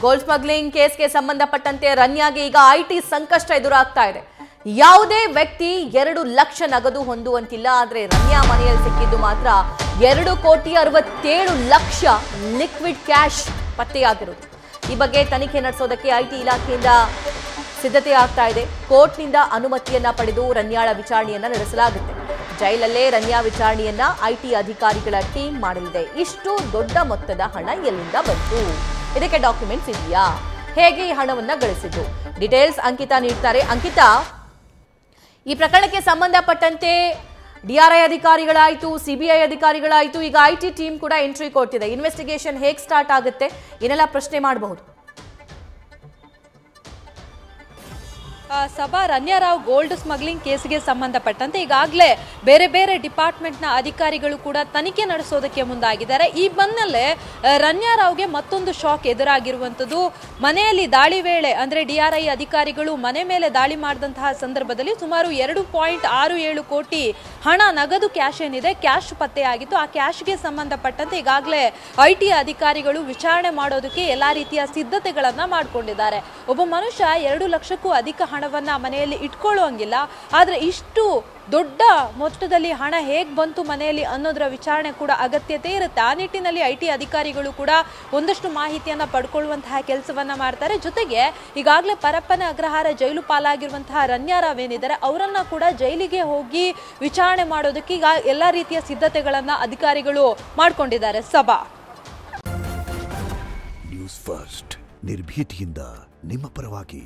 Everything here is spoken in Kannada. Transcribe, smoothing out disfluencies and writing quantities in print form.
ಗೋಲ್ಡ್ ಸ್ಮಗ್ಲಿಂಗ್ ಕೇಸ್ಗೆ ಸಂಬಂಧಪಟ್ಟಂತೆ ರನ್ಯಾಗೆ ಈಗ ಐಟಿ ಸಂಕಷ್ಟ ಎದುರಾಗ್ತಾ ಇದೆ. ಯಾವುದೇ ವ್ಯಕ್ತಿ 2 ಲಕ್ಷ ನಗದು ಹೊಂದುವಂತಿಲ್ಲ. ಆದರೆ ರನ್ಯಾ ಮನೆಯಲ್ಲಿ ಸಿಕ್ಕಿದ್ದು ಮಾತ್ರ 2,67,00,000 ಲಿಕ್ವಿಡ್ ಕ್ಯಾಶ್ ಪತ್ತೆಯಾಗಿರುವುದು. ಈ ಬಗ್ಗೆ ತನಿಖೆ ನಡೆಸೋದಕ್ಕೆ ಐಟಿ ಇಲಾಖೆಯಿಂದ ಸಿದ್ಧತೆ ಆಗ್ತಾ ಇದೆ. ಕೋರ್ಟ್ನಿಂದ ಅನುಮತಿಯನ್ನ ಪಡೆದು ರನ್ಯಾಳ ವಿಚಾರಣೆಯನ್ನ ನಡೆಸಲಾಗುತ್ತೆ. ಜೈಲಲ್ಲೇ ರನ್ಯಾ ವಿಚಾರಣೆಯನ್ನ ಐಟಿ ಅಧಿಕಾರಿಗಳ ಟೀಮ್ ಮಾಡಲಿದೆ. ಇಷ್ಟು ದೊಡ್ಡ ಮೊತ್ತದ ಹಣ ಎಲ್ಲಿಂದ ಬಂತು, ಇದಕ್ಕೆ ಡಾಕ್ಯುಮೆಂಟ್ಸ್ ಇದೆಯಾ, ಹೇಗೆ ಈ ಹಣವನ್ನ ಗಳಿಸಿದ್ದು, ಡೀಟೇಲ್ಸ್ ಅಂಕಿತಾ ನೀಡ್ತಾರೆ. ಅಂಕಿತಾ, ಈ ಪ್ರಕರಣಕ್ಕೆ ಸಂಬಂಧಪಟ್ಟಂತೆ ಡಿಆರ್ಐ ಅಧಿಕಾರಿಗಳಾಯಿತು, ಸಿಬಿಐ ಅಧಿಕಾರಿಗಳಾಯಿತು, ಈಗ ಐಟಿ ಟೀಮ್ ಕೂಡ ಎಂಟ್ರಿ ಕೊಟ್ಟಿದೆ. ಇನ್ವೆಸ್ಟಿಗೇಷನ್ ಹೇಗೆ ಸ್ಟಾರ್ಟ್ ಆಗುತ್ತೆ, ಏನೆಲ್ಲ ಪ್ರಶ್ನೆ ಮಾಡಬಹುದು? ಸಭಾ, ರನ್ಯಾರಾವ್ ಗೋಲ್ಡ್ ಸ್ಮಗ್ಲಿಂಗ್ ಕೇಸ್ಗೆ ಸಂಬಂಧಪಟ್ಟಂತೆ ಈಗಾಗಲೇ ಬೇರೆ ಬೇರೆ ಡಿಪಾರ್ಟ್ಮೆಂಟ್ನ ಅಧಿಕಾರಿಗಳು ಕೂಡ ತನಿಖೆ ನಡೆಸೋದಕ್ಕೆ ಮುಂದಾಗಿದ್ದಾರೆ. ಈ ಬೆನ್ನಲ್ಲೇ ರನ್ಯಾರಾವ್ಗೆ ಮತ್ತೊಂದು ಶಾಕ್ ಎದುರಾಗಿರುವಂಥದ್ದು. ಮನೆಯಲ್ಲಿ ದಾಳಿ ವೇಳೆ ಅಂದರೆ ಡಿಆರ್ಐ ಅಧಿಕಾರಿಗಳು ಮನೆ ಮೇಲೆ ದಾಳಿ ಮಾಡಿದಂತಹ ಸಂದರ್ಭದಲ್ಲಿ ಸುಮಾರು 2.67 ಕೋಟಿ ಹಣ ನಗದು ಕ್ಯಾಶ್ ಏನಿದೆ ಕ್ಯಾಶ್ ಪತ್ತೆಯಾಗಿತ್ತು. ಆ ಕ್ಯಾಶ್ಗೆ ಸಂಬಂಧಪಟ್ಟಂತೆ ಈಗಾಗಲೇ ಐಟಿ ಅಧಿಕಾರಿಗಳು ವಿಚಾರಣೆ ಮಾಡೋದಕ್ಕೆ ಎಲ್ಲ ರೀತಿಯ ಸಿದ್ಧತೆಗಳನ್ನು ಮಾಡಿಕೊಂಡಿದ್ದಾರೆ. ಒಬ್ಬ ಮನುಷ್ಯ 2 ಲಕ್ಷಕ್ಕೂ ಅಧಿಕ ಹಣವನ್ನ ಮನೆಯಲ್ಲಿ ಇಟ್ಕೊಳ್ಳುವಂಗಿಲ್ಲ. ಆದ್ರೆ ಇಷ್ಟು ದೊಡ್ಡ ಮೊತ್ತದಲ್ಲಿ ಹಣ ಹೇಗೆ ಬಂತು ಮನೆಯಲ್ಲಿ ಅನ್ನೋದರ ವಿಚಾರಣೆ ಕೂಡ ಅಗತ್ಯತೆ ಇರುತ್ತೆ. ಆ ನಿಟ್ಟಿನಲ್ಲಿ ಐಟಿ ಅಧಿಕಾರಿಗಳು ಕೂಡ ಒಂದಷ್ಟು ಮಾಹಿತಿಯನ್ನ ಪಡ್ಕೊಳ್ಳುವಂತಹ ಕೆಲಸವನ್ನ ಮಾಡ್ತಾರೆ. ಜೊತೆಗೆ ಈಗಾಗಲೇ ಪರಪ್ಪನ ಅಗ್ರಹಾರ ಜೈಲು ಪಾಲಾಗಿರುವಂತಹ ರನ್ಯಾರಾವ್ ಏನಿದ್ದಾರೆ ಅವರನ್ನ ಕೂಡ ಜೈಲಿಗೆ ಹೋಗಿ ವಿಚಾರಣೆ ಮಾಡೋದಕ್ಕೆ ಈಗ ಎಲ್ಲ ರೀತಿಯ ಸಿದ್ಧತೆಗಳನ್ನ ಅಧಿಕಾರಿಗಳು ಮಾಡ್ಕೊಂಡಿದ್ದಾರೆ. ಸಭಾ, ನ್ಯೂಸ್ ಫಸ್ಟ್ ನಿರ್ಭೀತಿಯಿಂದ ನಿಮ್ಮ ಪರವಾಗಿ.